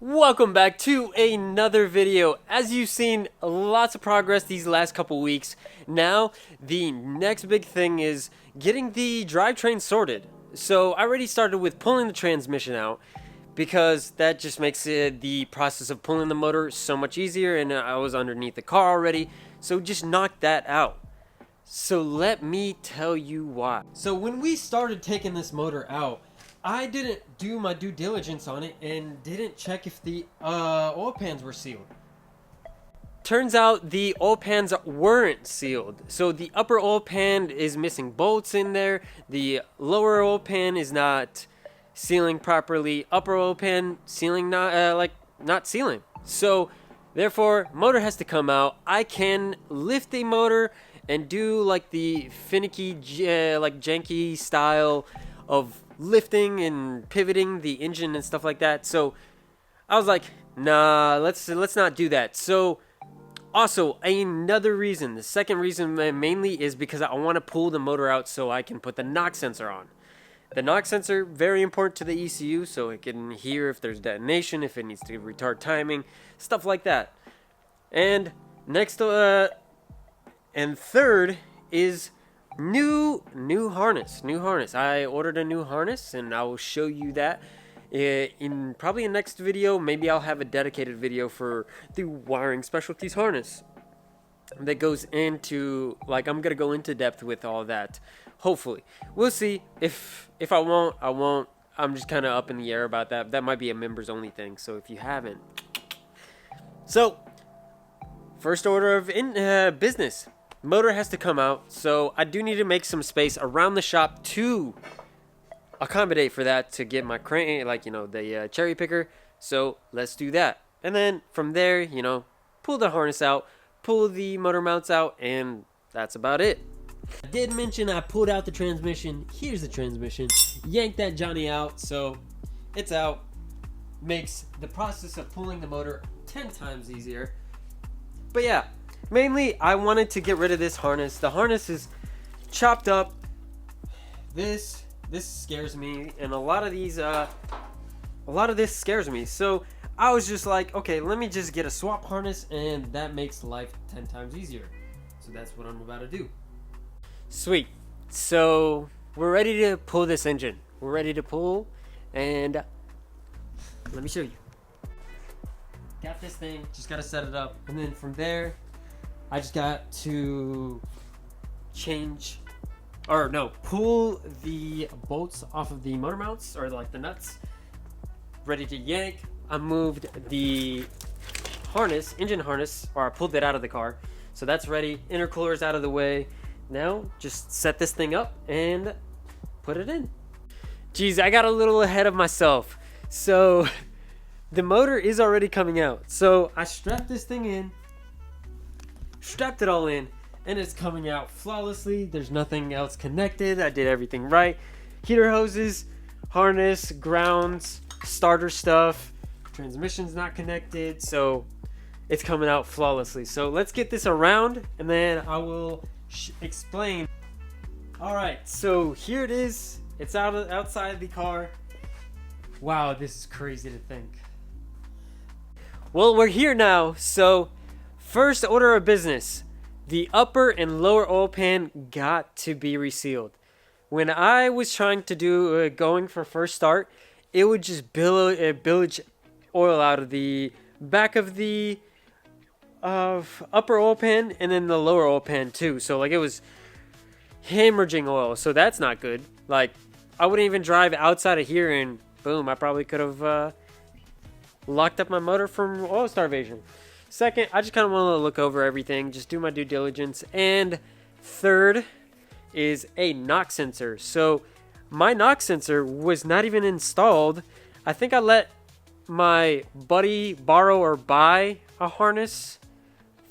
Welcome back to another video. As you've seen, lots of progress these last couple weeks. Now, the next big thing is getting the drivetrain sorted. So I already started with pulling the transmission out because that just makes the process of pulling the motor so much easier, and I was underneath the car already. So just knock that out. So let me tell you why. So when we started taking this motor out, I didn't do my due diligence on it and didn't check if the oil pans were sealed. Turns out the oil pans weren't sealed. So the upper oil pan is missing bolts in there. The lower oil pan is not sealing properly. Upper oil pan sealing not sealing. So therefore, motor has to come out. I can lift the motor and do like the finicky, janky style of lifting and pivoting the engine and stuff like that. So I was like, nah, let's not do that. So also another reason, the second reason mainly is because I want to pull the motor out so I can put the knock sensor on. The knock sensor, very important to the ECU, so it can hear if there's detonation, if it needs to retard timing, stuff like that. And next and third is new harness. I ordered a new harness, and I will show you that in probably a next video. Maybe I'll have a dedicated video for the wiring specialties harness that goes into, like, I'm gonna go into depth with all that. Hopefully, we'll see. If I won't, I won't. I'm just kind of up in the air about that. That might be a members only thing, so if you haven't. So first order of business, motor has to come out, so I do need to make some space around the shop to accommodate for that, to get my crane, the cherry picker. So let's do that, and then from there, pull the harness out, pull the motor mounts out, and that's about it. I did mention I pulled out the transmission. Here's the transmission. Yank that Johnny out, so it's out. Makes the process of pulling the motor 10 times easier. But yeah, mainly I wanted to get rid of this harness. The harness is chopped up. This scares me, and a lot of this scares me. So I was just like, okay, let me just get a swap harness, and that makes life 10 times easier. So that's what I'm about to do. Sweet. So we're ready to pull this engine. We're ready to pull, and let me show you. Got this thing, just gotta set it up, and then from there I just got to pull the bolts off of the motor mounts, or like the nuts. Ready to yank. I moved the harness, engine harness, or I pulled it out of the car. So that's ready. Intercooler's out of the way. Now just set this thing up and put it in. Geez, I got a little ahead of myself. So the motor is already coming out. So I strapped this thing in, strapped it all in, and it's coming out flawlessly. There's nothing else connected. I did everything right. Heater hoses, harness, grounds, starter stuff, transmission's not connected, so it's coming out flawlessly. So let's get this around, and then I will explain. All right, so here it is. It's outside the car. Wow, this is crazy to think. Well, we're here now. So first order of business, the upper and lower oil pan got to be resealed. When I was trying to do going for first start, it would just bilge oil out of the back of the upper oil pan, and then the lower oil pan too. So like it was hemorrhaging oil, so that's not good. Like I wouldn't even drive outside of here, and boom, I probably could have locked up my motor from oil starvation. Second, I just kind of want to look over everything, just do my due diligence. And third is a knock sensor. So my knock sensor was not even installed. I think I let my buddy borrow or buy a harness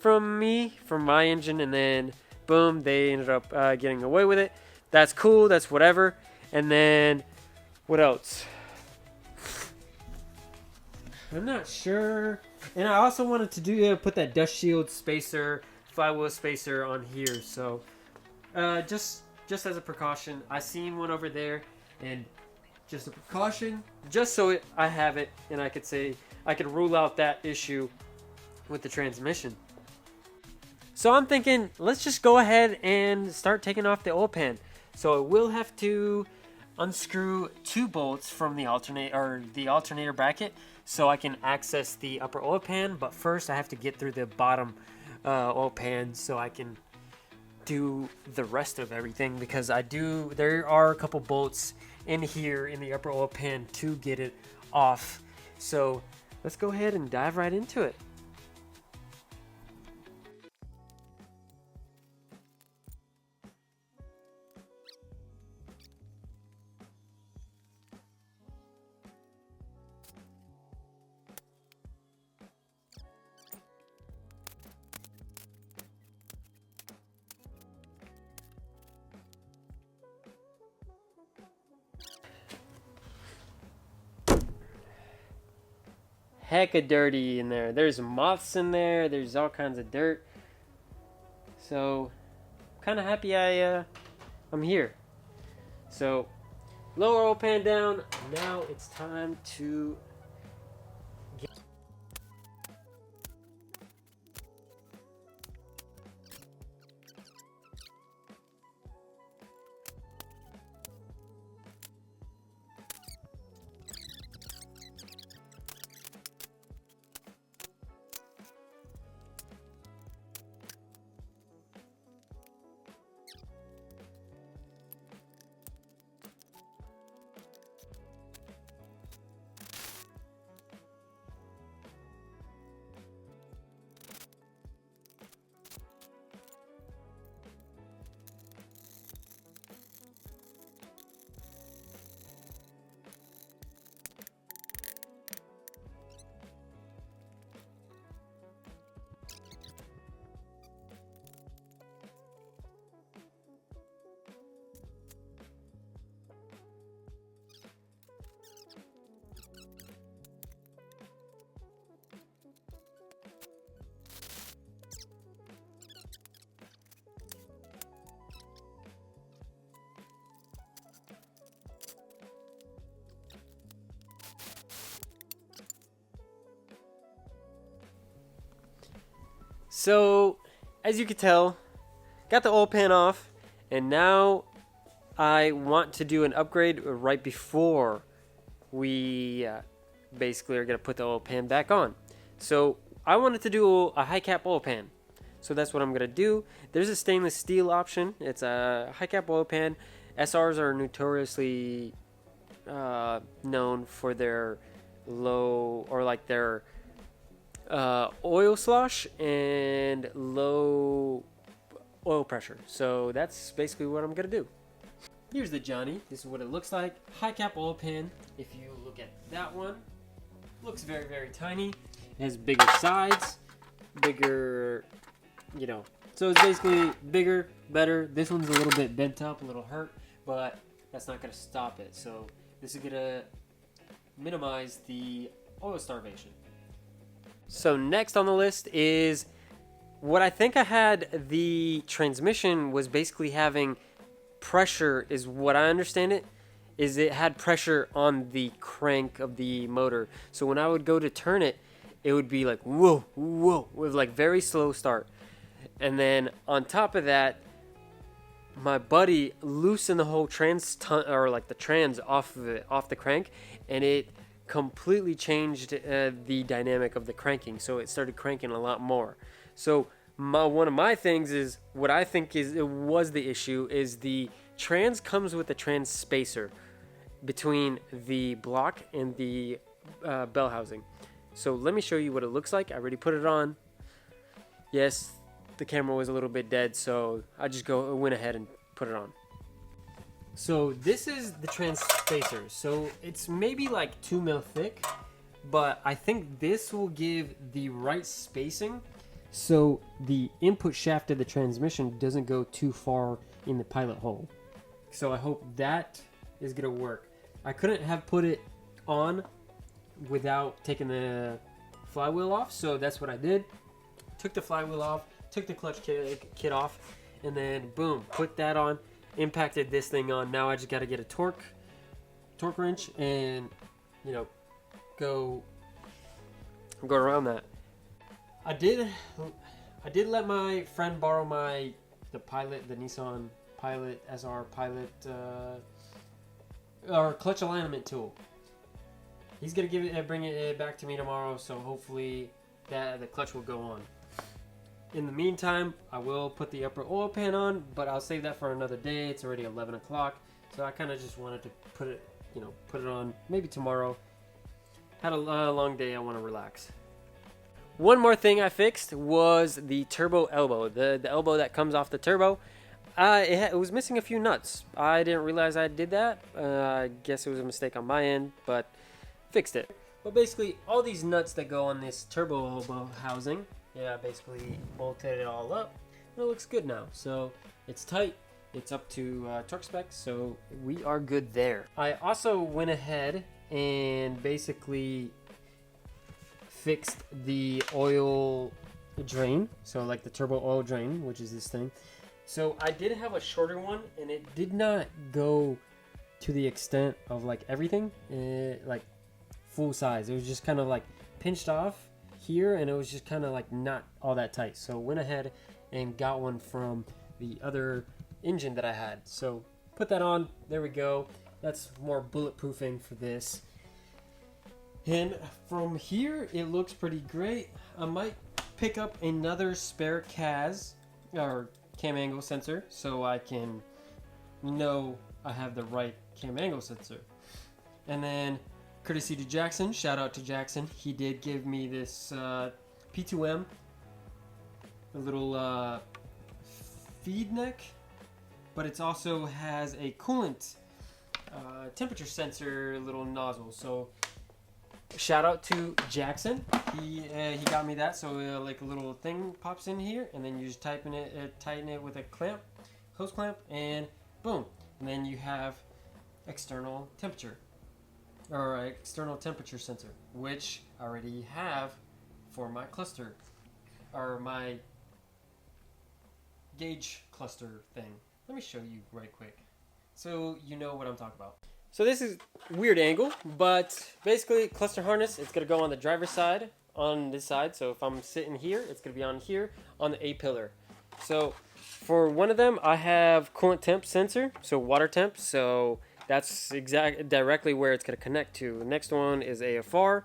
from my engine, and then boom, they ended up getting away with it. That's cool, that's whatever. And then what else? I'm not sure. And I also wanted to put that dust shield spacer, flywheel spacer on here. So just as a precaution, I seen one over there, and just a precaution, just so I have it and I could say I could rule out that issue with the transmission. So I'm thinking, let's just go ahead and start taking off the oil pan. So I will have to unscrew 2 bolts from the alternator bracket so I can access the upper oil pan. But first I have to get through the bottom oil pan so I can do the rest of everything, because there are a couple bolts in here in the upper oil pan to get it off. So let's go ahead and dive right into it. Hecka dirty in there. There's moths in there. There's all kinds of dirt. So, I'm kind of happy I'm here. So, lower oil pan down. Now it's time to get. So, as you can tell, got the oil pan off, and now I want to do an upgrade right before we basically are going to put the oil pan back on. So, I wanted to do a high cap oil pan. So that's what I'm going to do. There's a stainless steel option. It's a high cap oil pan. SRs are notoriously known for their low, or like their oil slosh and low oil pressure. So that's basically what I'm gonna do. Here's the Johnny. This is what it looks like. High cap oil pan. If you look at that one, looks very, very tiny. It has bigger sides, bigger, so it's basically bigger, better. This one's a little bit bent up, a little hurt, but that's not gonna stop it. So this is gonna minimize the oil starvation. So next on the list is what I think I had. The transmission was basically having pressure, is what I understand it, is it had pressure on the crank of the motor. So when I would go to turn it, it would be like whoa, whoa, with like very slow start. And then on top of that, my buddy loosened the whole trans off of it, off the crank, and it completely changed the dynamic of the cranking. So it started cranking a lot more. So one of my things is, what I think was the issue is the trans comes with a trans spacer between the block and the bell housing. So let me show you what it looks like. I already put it on. Yes, the camera was a little bit dead, so I just went ahead and put it on. So this is the trans spacer. So it's maybe like 2 mil thick, but I think this will give the right spacing so the input shaft of the transmission doesn't go too far in the pilot hole. So I hope that is gonna work. I couldn't have put it on without taking the flywheel off, so that's what I did. Took the flywheel off, took the clutch kit off, and then boom, put that on, impacted this thing on. Now I just got to get a torque wrench and go go around that. I did let my friend borrow the Nissan Pilot SR Pilot or clutch alignment tool. He's gonna bring it back to me tomorrow, so hopefully the clutch will go on. In the meantime, I will put the upper oil pan on, but I'll save that for another day. It's already 11 o'clock, so I kind of just wanted to put it on maybe tomorrow. Had a long day, I want to relax. One more thing I fixed was the turbo elbow, the elbow that comes off the turbo. It was missing a few nuts. I didn't realize I did that. I guess it was a mistake on my end, but fixed it. But basically, all these nuts that go on this turbo elbow housing, basically bolted it all up. And it looks good now. So it's tight. It's up to torque specs, so we are good there. I also went ahead and basically fixed the oil drain, so like the turbo oil drain, which is this thing. So I did have a shorter one, and it did not go to the extent of like everything, like full size. It was just kind of like pinched off here, and it was just kind of like not all that tight. So went ahead and got one from the other engine that I had. So put that on, there we go. That's more bulletproofing for this. And from here, it looks pretty great. I might pick up another spare CAS or cam angle sensor so I can know I have the right cam angle sensor. And then courtesy to Jackson, shout out to Jackson, he did give me this P2M, a little feed neck, but it also has a coolant temperature sensor little nozzle. So shout out to Jackson. He got me that. So like a little thing pops in here, and then you just tighten it with a clamp, hose clamp, and boom. And then you have external temperature sensor, which I already have for my cluster or my gauge cluster thing. Let me show you right quick so you know what I'm talking about. So this is weird angle, but basically cluster harness, it's gonna go on the driver's side on this side. So if I'm sitting here, it's gonna be on here on the A pillar. So for one of them, I have coolant temp sensor, so water temp. So that's directly where it's gonna connect to. The next one is AFR,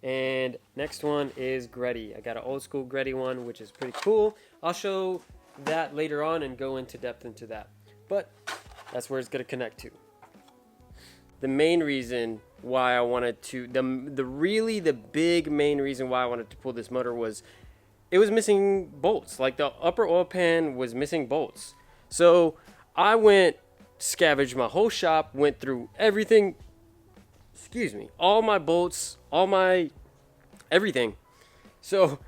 and next one is Greddy. I got an old school Greddy one, which is pretty cool. I'll show that later on and go into depth into that. But that's where it's gonna connect to. The main reason why I wanted to, the big main reason why I wanted to pull this motor was it was missing bolts. Like the upper oil pan was missing bolts. So I scavenged my whole shop, went through everything, all my bolts, all my everything. So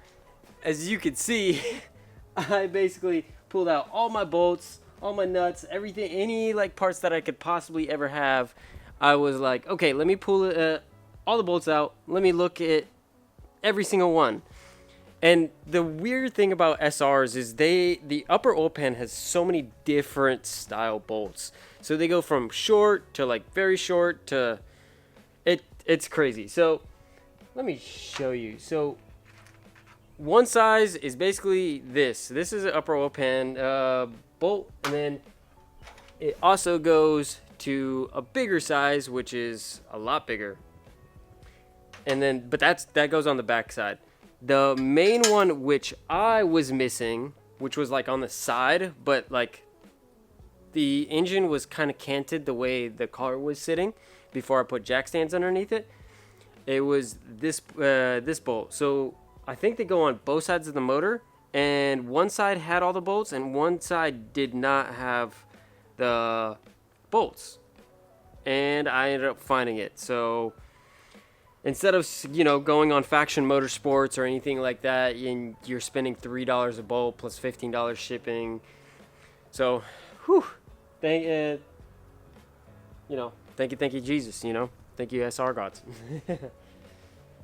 as you can see, I basically pulled out all my bolts, all my nuts, everything, any like parts that I could possibly ever have. I was like, okay, let me pull all the bolts out. Let me look at every single one. And the weird thing about SRs is the upper oil pan has so many different style bolts. So they go from short to like very short to it's crazy. So let me show you. So one size is basically this. This is an upper oil pan bolt, and then it also goes to a bigger size, which is a lot bigger. And then, but that goes on the back side. The main one which I was missing, which was like on the side, but like the engine was kind of canted the way the car was sitting before I put jack stands underneath it. It was this bolt. So I think they go on both sides of the motor, and one side had all the bolts and one side did not have the bolts, and I ended up finding it. So instead of going on Faction Motorsports or anything like that, and you're spending $3 a bolt plus $15 shipping. So thank you Jesus, thank you SR gods.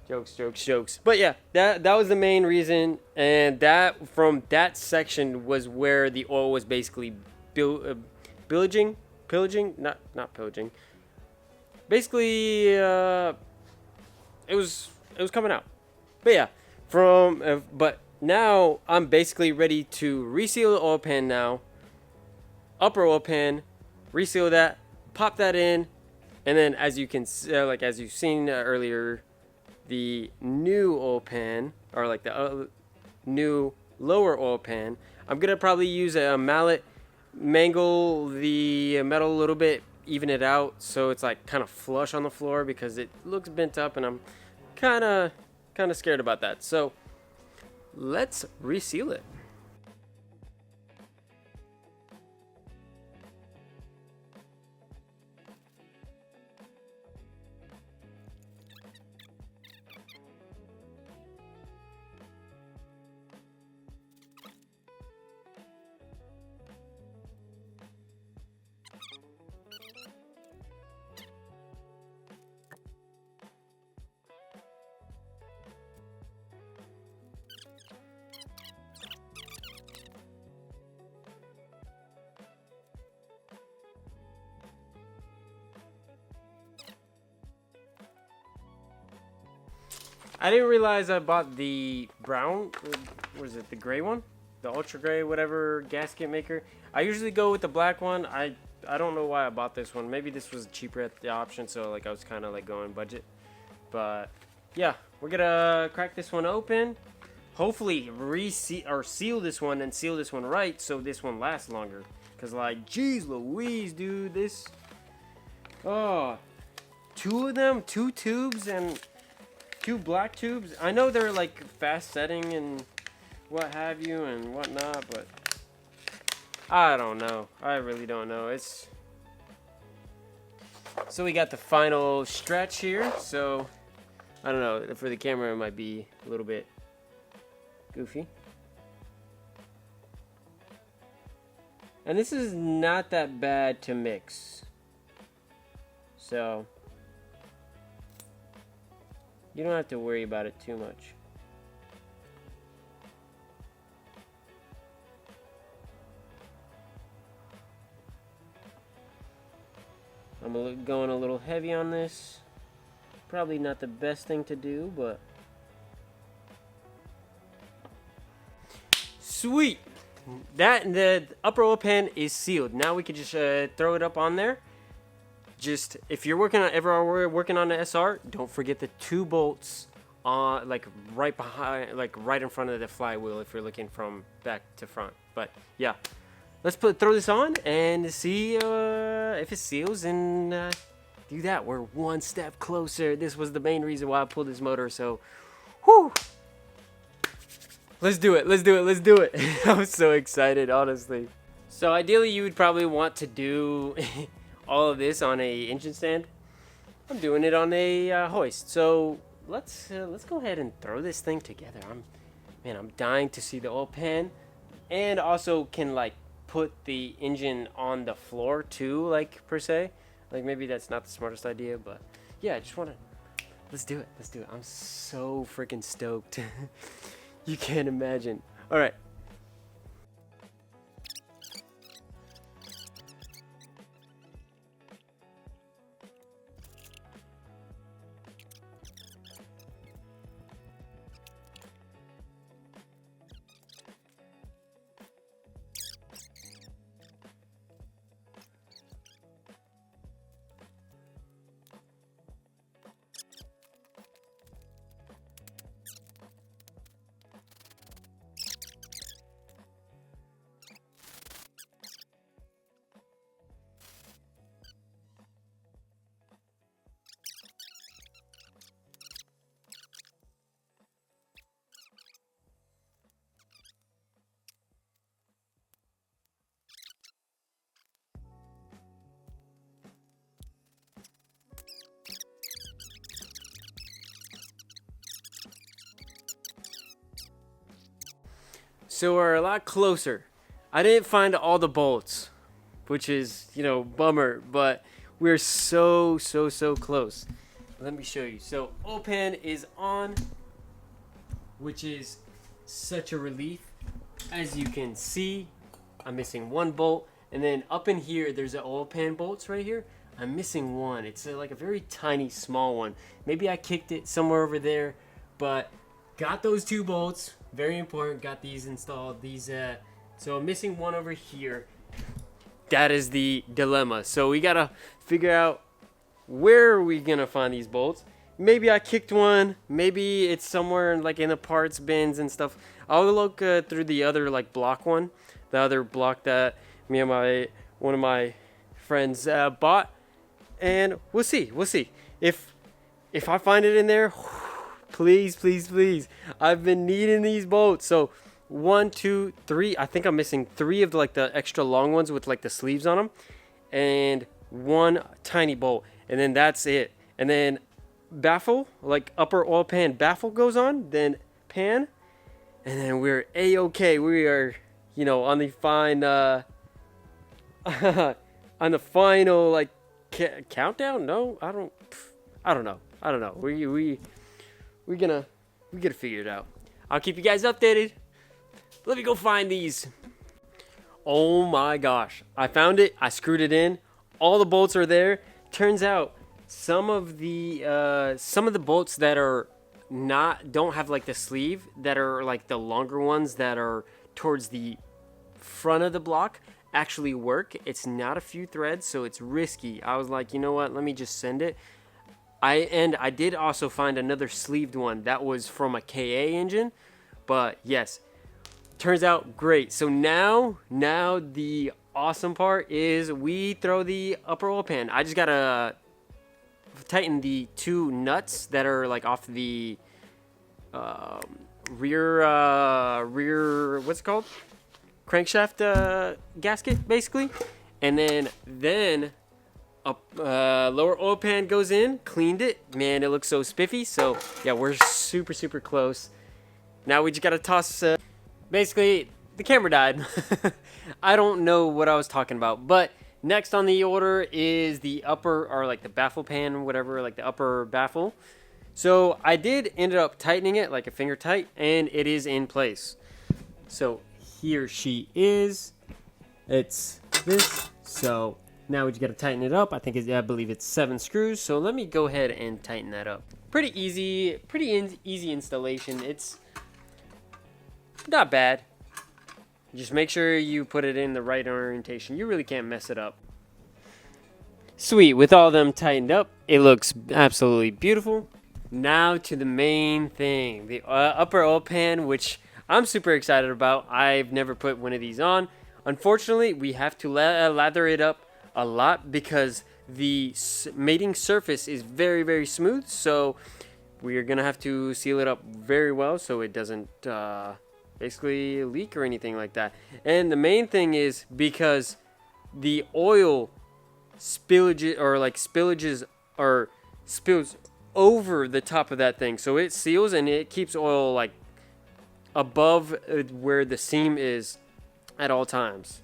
Jokes. But yeah, that was the main reason, and that from that section was where the oil was basically pillaging, not pillaging. Basically, it was coming out. But yeah, but now I'm basically ready to reseal the oil pan now. Upper oil pan, reseal that, pop that in, and then as you can like as you've seen earlier, the new oil pan, or like the new lower oil pan, I'm gonna probably use a mallet, mangle the metal a little bit, even it out so it's like kind of flush on the floor because it looks bent up, and I'm kind of scared about that. So let's reseal it. I didn't realize I bought the brown, what is it, the gray one? The ultra gray, whatever gasket maker. I usually go with the black one. I don't know why I bought this one. Maybe this was cheaper at the option, so like I was kind of like going budget. But yeah, we're gonna crack this one open. Hopefully seal this one and seal this one right so this one lasts longer. Cause like, geez Louise, dude, this, oh, two of them, 2 tubes and 2 black tubes. I know they're like fast setting and what have you and whatnot, but I don't know. I really don't know. It's so we got the final stretch here. So I don't know. For the camera, it might be a little bit goofy. And this is not that bad to mix. So you don't have to worry about it too much. I'm going a little heavy on this. Probably not the best thing to do, but sweet. That and the upper oil pan is sealed. Now we can just throw it up on there. Just if you're working on the SR, don't forget the 2 bolts on like right behind, like right in front of the flywheel if you're looking from back to front. But yeah, let's throw this on and see if it seals and do that. We're one step closer. This was the main reason why I pulled this motor. So, whew. Let's do it. Let's do it. Let's do it. I'm so excited, honestly. So ideally, you would probably want to do all of this on a engine stand. I'm doing it on a hoist. So let's go ahead and throw this thing together. I'm dying to see the oil pan, and also can like put the engine on the floor too, like per se. Like maybe that's not the smartest idea, but yeah, I just want to. Let's do it. Let's do it. I'm so freaking stoked. You can't imagine. All right. So we're a lot closer. I didn't find all the bolts, which is, bummer, but we're so close. Let me show you. So oil pan is on, which is such a relief. As you can see, I'm missing 1 bolt, and then up in here there's the oil pan bolts right here. I'm missing 1. It's like a very tiny small one. Maybe I kicked it somewhere over there, but got those 2 bolts. Very important. Got these installed. So I'm missing one over here. That is the dilemma. So we gotta figure out where are we gonna find these bolts. Maybe I kicked one. Maybe it's somewhere like in the parts bins and stuff. I'll look through the other like block one, the other block that me and one of my friends bought, and we'll see. We'll see if I find it in there. Please, please, please. I've been needing these bolts. So 1, 2, 3. I think I'm missing 3 of the extra long ones with like the sleeves on them, and 1 tiny bolt, and then that's it. And then baffle, like upper oil pan baffle goes on, then pan, and then we're a-okay. We are, on the fine, on the final like countdown. No, I don't know. We're gonna figure it out. I'll keep you guys updated. Let me go find these. Oh my gosh, I found it. I screwed it in. All the bolts are there. Turns out some of the bolts that are don't have like the sleeve, that are like the longer ones that are towards the front of the block, actually work. It's not a few threads, so it's risky. I was like, you know what, let me just send it. I did also find another sleeved one that was from a KA engine, but yes, turns out great. So now the awesome part is we throw the upper oil pan. I just gotta tighten the 2 nuts that are like off the rear what's it called, crankshaft gasket basically, and then lower oil pan goes in. Cleaned it, man, it looks so spiffy. So yeah, we're super close. Now we just gotta toss basically the camera died. I don't know what I was talking about, but next on the order is the upper, or like the baffle pan, whatever, like the upper baffle. So I did end up tightening it like a finger tight, and it is in place. So here she is. It's this. So now we just gotta tighten it up. I believe it's 7 screws. So let me go ahead and tighten that up. Pretty easy installation. It's not bad. Just make sure you put it in the right orientation. You really can't mess it up. Sweet, with all of them tightened up, it looks absolutely beautiful. Now to the main thing, the upper oil pan, which I'm super excited about. I've never put one of these on. Unfortunately, we have to lather it up a lot because the mating surface is very smooth. So we're gonna have to seal it up very well so it doesn't basically leak or anything like that. And the main thing is because the oil spillages or spills over the top of that thing, so it seals and it keeps oil like above where the seam is at all times.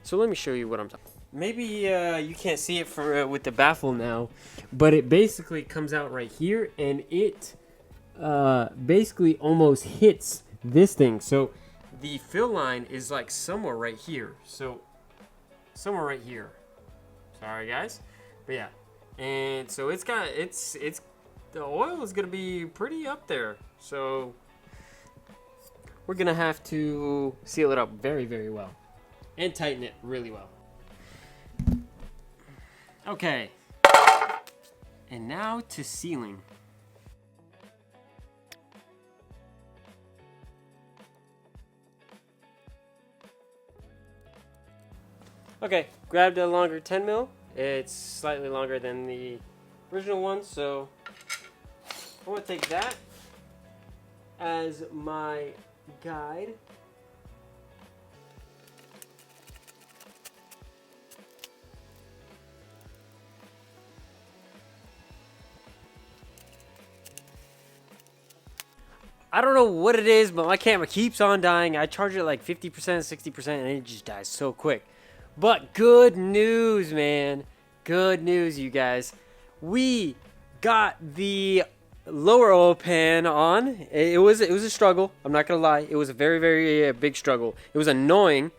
So let me show you what I'm talking about. Maybe you can't see it with the baffle now, but it basically comes out right here, and it basically almost hits this thing. So the fill line is like somewhere right here. So somewhere right here. Sorry guys, but yeah. And so it's the oil is gonna be pretty up there. So we're gonna have to seal it up very well and tighten it really well. Okay, and now to sealing. Okay, grabbed a longer 10 mil. It's slightly longer than the original one, so I want to take that as my guide. I don't know what it is, but my camera keeps on dying. I charge it like 50%, 60%, and it just dies so quick. But good news, man. Good news, you guys. We got the lower oil pan on. It was a struggle. I'm not gonna lie. It was a very big struggle. It was annoying,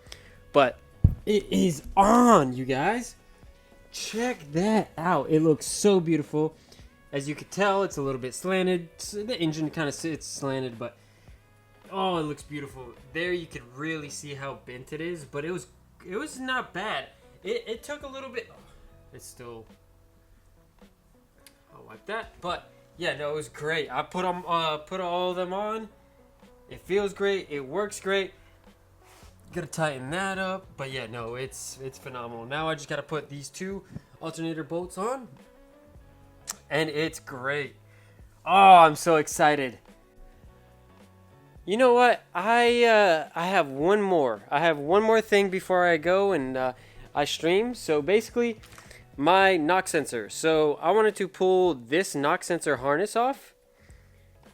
but it is on, you guys. Check that out. It looks so beautiful. As you could tell, it's a little bit slanted. The engine kind of sits slanted, but oh, it looks beautiful. There you could really see how bent it is, but it was not bad. It took a little bit. It's still. I'll wipe that. But yeah, no, it was great. I put all of them on. It feels great. It works great. Gotta tighten that up. But yeah, no, it's phenomenal. Now I just gotta put these 2 alternator bolts on, and it's great. Oh, I'm so excited. You know what? I have one more. I have one more thing before I go and I stream. So basically, my knock sensor. So I wanted to pull this knock sensor harness off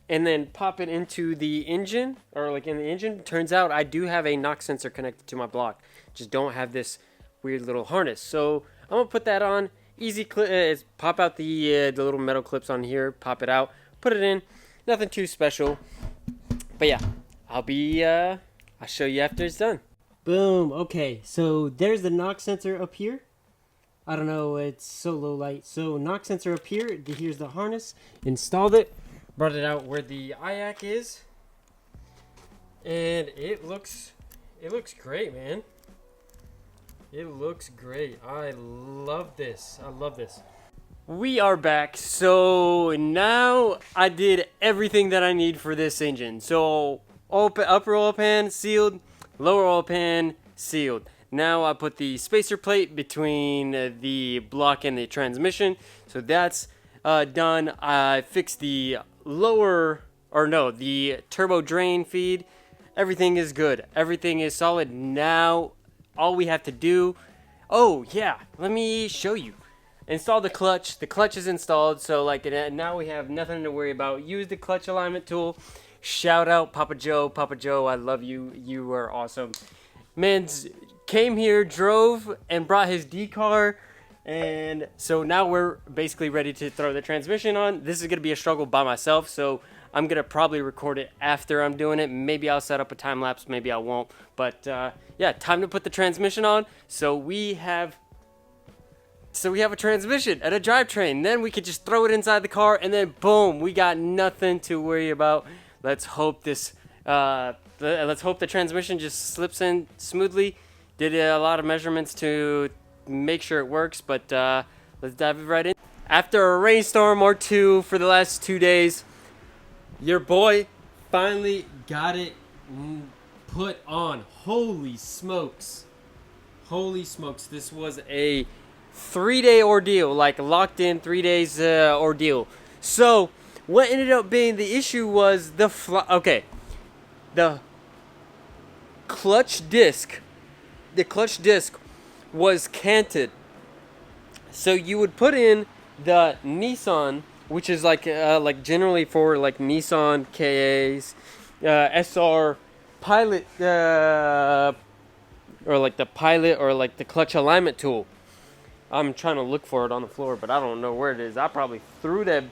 and then pop it into the engine, or like in the engine. Turns out I do have a knock sensor connected to my block. Just don't have this weird little harness. So I'm gonna put that on. Easy pop out the little metal clips on here. Pop it out. Put it in. Nothing too special. But yeah, I'll show you after it's done. Boom. Okay, so there's the knock sensor up here. I don't know, it's so low light. So knock sensor up here. Here's the harness. Installed it. Brought it out where the IAC is. And it looks great, man. It looks great. I love this. I love this. We are back. So now I did everything that I need for this engine. So upper oil pan sealed, lower oil pan sealed. Now I put the spacer plate between the block and the transmission. So that's done. I fixed the the turbo drain feed. Everything is good. Everything is solid. Now all we have to do, oh yeah, let me show you. Install the clutch. The clutch is installed, so like now we have nothing to worry about. Use the clutch alignment tool. Shout out Papa Joe. Papa Joe, I love you. You are awesome. Man's came here, drove, and brought his D-car. And so now we're basically ready to throw the transmission on. This is going to be a struggle by myself, so I'm going to probably record it after I'm doing it. Maybe I'll set up a time lapse, maybe I won't. But yeah, time to put the transmission on. So we have a transmission and a drivetrain. Then we could just throw it inside the car, and then boom, we got nothing to worry about. Let's hope the transmission just slips in smoothly. Did a lot of measurements to make sure it works, but let's dive right in. After a rainstorm or two for the last 2 days, your boy finally got it put on. Holy smokes. Holy smokes. This was a 3-day ordeal, like locked in 3 days ordeal. So what ended up being the issue was the clutch disc. The clutch disc was canted. So you would put in the Nissan, which is like generally for like Nissan KAs, SR Pilot, or like the Pilot, or like the clutch alignment tool. I'm trying to look for it on the floor, but I don't know where it is. I probably threw that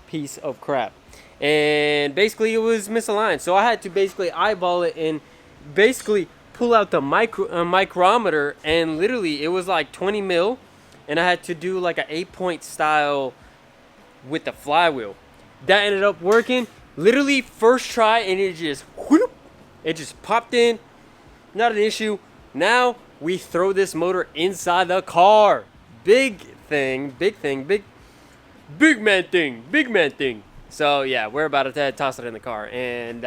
piece of crap. And basically it was misaligned. So I had to basically eyeball it and basically pull out the micrometer, and literally it was like 20 mil, and I had to do like an 8-point style with the flywheel. That ended up working. Literally first try, and it just whoop, it just popped in. Not an issue. Now we throw this motor inside the car. Big man thing. So yeah, we're about to toss it in the car, and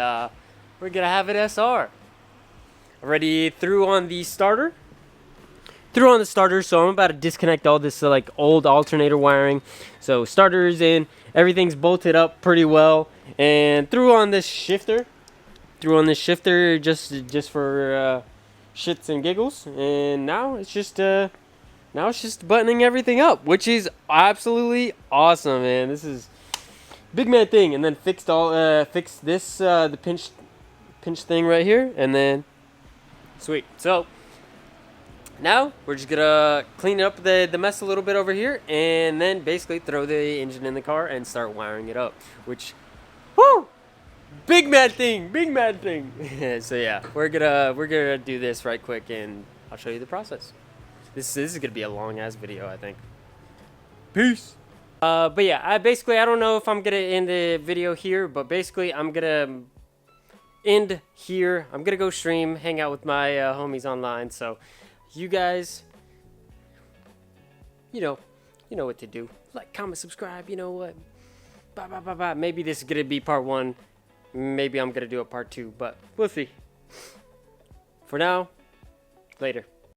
we're gonna have it SR. Already threw on the starter. So I'm about to disconnect all this like old alternator wiring. So starter is in, everything's bolted up pretty well, and threw on this shifter. Just for shits and giggles, and now it's just buttoning everything up, which is absolutely awesome, man. This is big man thing. And then fixed this the pinch thing right here, and then sweet. So now we're just gonna clean up the mess a little bit over here, and then basically throw the engine in the car and start wiring it up, which, whoo, big man thing. So yeah, we're gonna do this right quick, and I'll show you the process. This is gonna be a long ass video, I think. Peace. But yeah, I don't know if I'm gonna end the video here, but basically I'm gonna end here. I'm gonna go stream, hang out with my homies online. So you guys, you know what to do. Like, comment, subscribe. You know what? Bye, bye, bye, bye. Maybe this is gonna be part 1. Maybe I'm gonna do a part 2, but we'll see. For now, later.